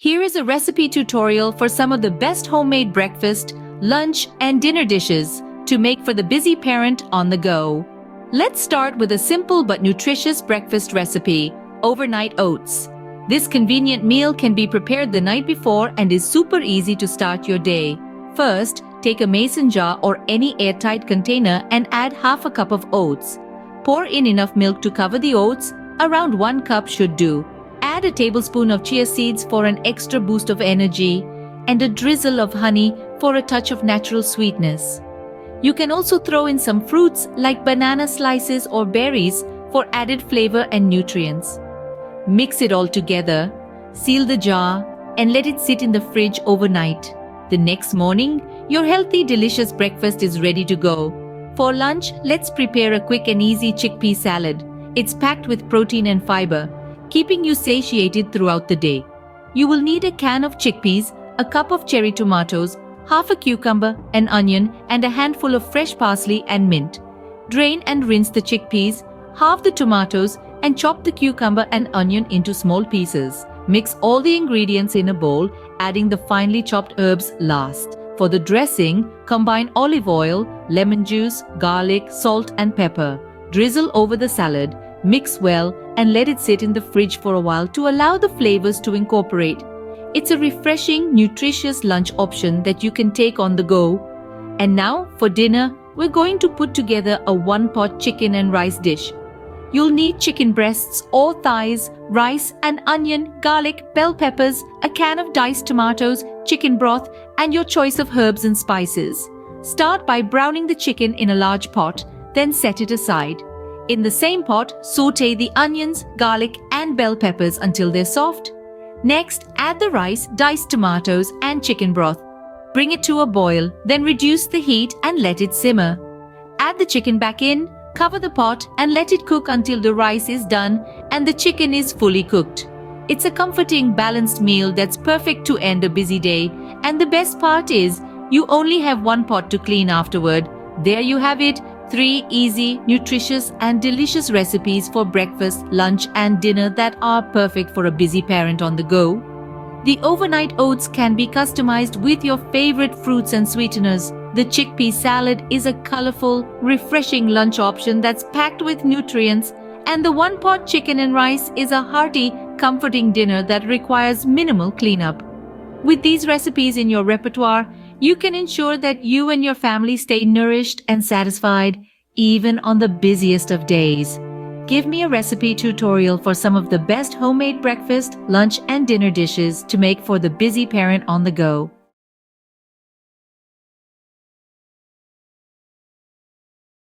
Here is a recipe tutorial for some of the best homemade breakfast, lunch, and dinner dishes to make for the busy parent on the go. Let's start with a simple but nutritious breakfast recipe, overnight oats. This convenient meal can be prepared the night before and is super easy to start your day. First, take a mason jar or any airtight container and add half a cup of oats. Pour in enough milk to cover the oats, around 1 cup should do. Add a tablespoon of chia seeds for an extra boost of energy and a drizzle of honey for a touch of natural sweetness. You can also throw in some fruits like banana slices or berries for added flavor and nutrients. Mix it all together, seal the jar, and let it sit in the fridge overnight. The next morning, your healthy, delicious breakfast is ready to go. For lunch, let's prepare a quick and easy chickpea salad. It's packed with protein and fiber, keeping you satiated throughout the day. You will need a can of chickpeas, a cup of cherry tomatoes, half a cucumber, an onion, and a handful of fresh parsley and mint. Drain and rinse the chickpeas, halve the tomatoes, and chop the cucumber and onion into small pieces. Mix all the ingredients in a bowl, adding the finely chopped herbs last. For the dressing, combine olive oil, lemon juice, garlic, salt, and pepper. Drizzle over the salad, mix well, and let it sit in the fridge for a while to allow the flavors to incorporate. It's a refreshing, nutritious lunch option that you can take on the go. And now, for dinner, we're going to put together a one-pot chicken and rice dish. You'll need chicken breasts or thighs, rice, and onion, garlic, bell peppers, a can of diced tomatoes, chicken broth, and your choice of herbs and spices. Start by browning the chicken in a large pot, then set it aside. In the same pot, sauté the onions, garlic, and bell peppers until they're soft. Next, add the rice, diced tomatoes, and chicken broth. Bring it to a boil, then reduce the heat and let it simmer. Add the chicken back in, cover the pot, and let it cook until the rice is done and the chicken is fully cooked. It's a comforting, balanced meal that's perfect to end a busy day. And the best part is, you only have one pot to clean afterward. There you have it, 3 easy, nutritious, and delicious recipes for breakfast, lunch, and dinner that are perfect for a busy parent on the go. The overnight oats can be customized with your favorite fruits and sweeteners. The chickpea salad is a colorful, refreshing lunch option that's packed with nutrients, and the one-pot chicken and rice is a hearty, comforting dinner that requires minimal cleanup. With these recipes in your repertoire, you can ensure that you and your family stay nourished and satisfied, even on the busiest of days. Give me a recipe tutorial for some of the best homemade breakfast, lunch, and dinner dishes to make for the busy parent on the go.